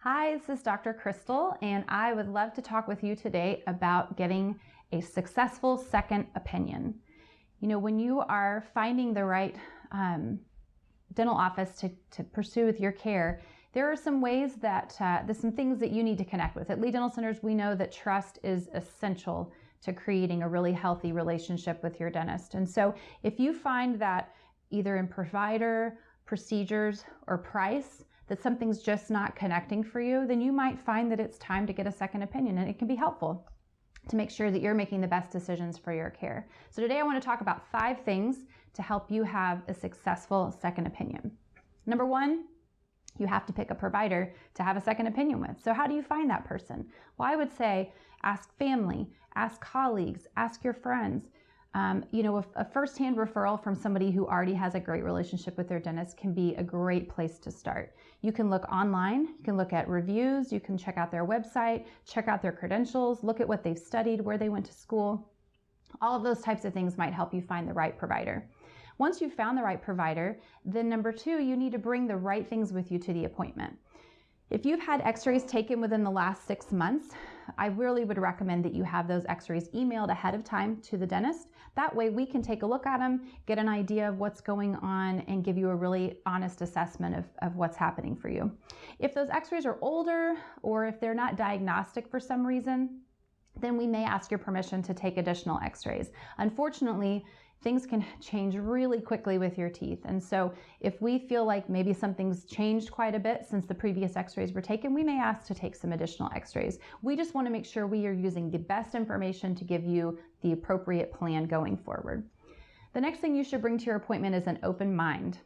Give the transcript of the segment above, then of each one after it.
Hi, this is Dr. Christal, and I would love to talk with you today about getting a successful second opinion. When you are finding the right dental office to pursue with your care, there are some ways that there's some things that you need to connect with. At Lee Dental Centers, we know that trust is essential to creating a really healthy relationship with your dentist. And so if you find that either in provider, procedures, or price, that something's just not connecting for you, then you might find that it's time to get a second opinion, and it can be helpful to make sure that you're making the best decisions for your care. So today I want to talk about 5 things to help you have a successful second opinion. Number 1, you have to pick a provider to have a second opinion with. So how do you find that person? Well, I would say ask family, ask colleagues, ask your friends. A firsthand referral from somebody who already has a great relationship with their dentist can be a great place to start. You can look online, you can look at reviews, you can check out their website, check out their credentials, look at what they've studied, where they went to school. All of those types of things might help you find the right provider. Once you've found the right provider, then number 2, you need to bring the right things with you to the appointment. If you've had x-rays taken within the last 6 months, I really would recommend that you have those x-rays emailed ahead of time to the dentist. That way we can take a look at them, get an idea of what's going on, and give you a really honest assessment of what's happening for you. If those x-rays are older, or if they're not diagnostic for some reason, then we may ask your permission to take additional x-rays. Unfortunately, things can change really quickly with your teeth. And so if we feel like maybe something's changed quite a bit since the previous x-rays were taken, we may ask to take some additional x-rays. We just want to make sure we are using the best information to give you the appropriate plan going forward. The next thing you should bring to your appointment is an open mind.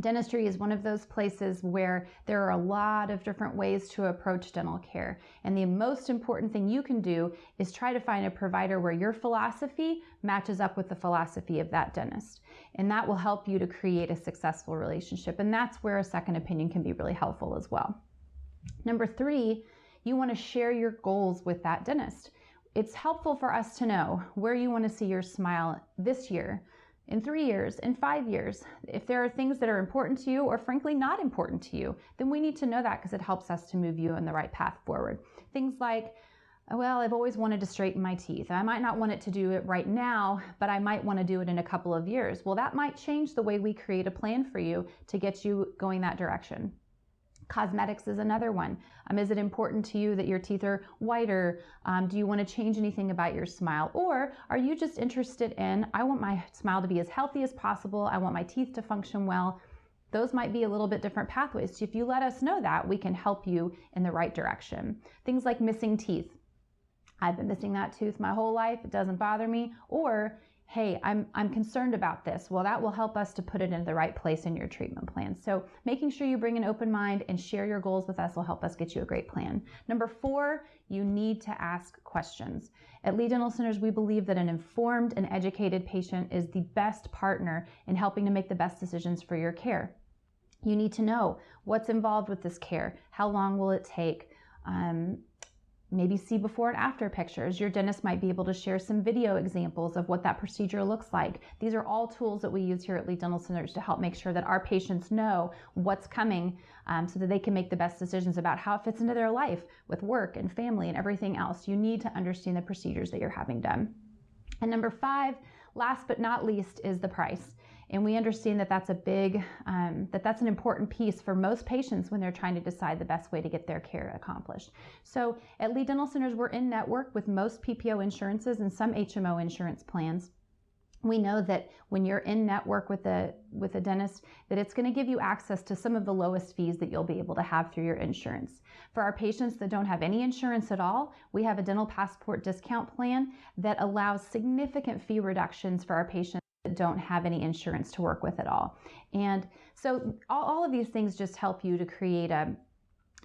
Dentistry is one of those places where there are a lot of different ways to approach dental care. And the most important thing you can do is try to find a provider where your philosophy matches up with the philosophy of that dentist. And that will help you to create a successful relationship. And that's where a second opinion can be really helpful as well. Number 3, you want to share your goals with that dentist. It's helpful for us to know where you want to see your smile this year, in 3 years, in 5 years. If there are things that are important to you or frankly not important to you, then we need to know that because it helps us to move you in the right path forward. Things like, well, I've always wanted to straighten my teeth. I might not want it to do it right now, but I might want to do it in a couple of years. Well, that might change the way we create a plan for you to get you going that direction. Cosmetics is another one. Is it important to you that your teeth are whiter? Do you want to change anything about your smile? Or are you just interested in, I want my smile to be as healthy as possible. I want my teeth to function well. Those might be a little bit different pathways. So if you let us know that, we can help you in the right direction. Things like missing teeth. I've been missing that tooth my whole life. It doesn't bother me. Or, hey, I'm concerned about this. Well, that will help us to put it in the right place in your treatment plan. So making sure you bring an open mind and share your goals with us will help us get you a great plan. Number 4, you need to ask questions. At Lee Dental Centers, we believe that an informed and educated patient is the best partner in helping to make the best decisions for your care. You need to know what's involved with this care. How long will it take? Maybe see before and after pictures. Your dentist might be able to share some video examples of what that procedure looks like. These are all tools that we use here at Lee Dental Centers to help make sure that our patients know what's coming so that they can make the best decisions about how it fits into their life with work and family and everything else. You need to understand the procedures that you're having done. And number 5, last but not least, is the price. And we understand that that's that's an important piece for most patients when they're trying to decide the best way to get their care accomplished. So at Lee Dental Centers, we're in network with most PPO insurances and some HMO insurance plans. We know that when you're in network with a dentist, that it's going to give you access to some of the lowest fees that you'll be able to have through your insurance. For our patients that don't have any insurance at all, we have a dental passport discount plan that allows significant fee reductions for our patients that don't have any insurance to work with at all. And so all of these things just help you to create a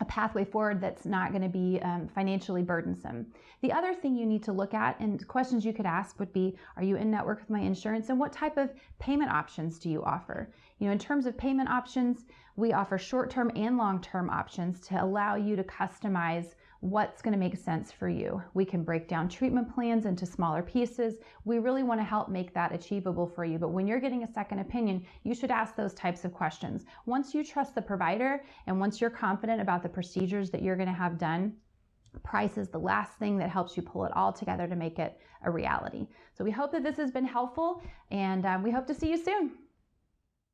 pathway forward that's not going to be financially burdensome. The other thing you need to look at, and questions you could ask would be, are you in network with my insurance, and what type of payment options do you offer? In terms of payment options, we offer short-term and long-term options to allow you to customize what's going to make sense for you. We can break down treatment plans into smaller pieces. We really want to help make that achievable for you. But when you're getting a second opinion, you should ask those types of questions. Once you trust the provider and once you're confident about the procedures that you're going to have done, price is the last thing that helps you pull it all together to make it a reality. So we hope that this has been helpful, and we hope to see you soon.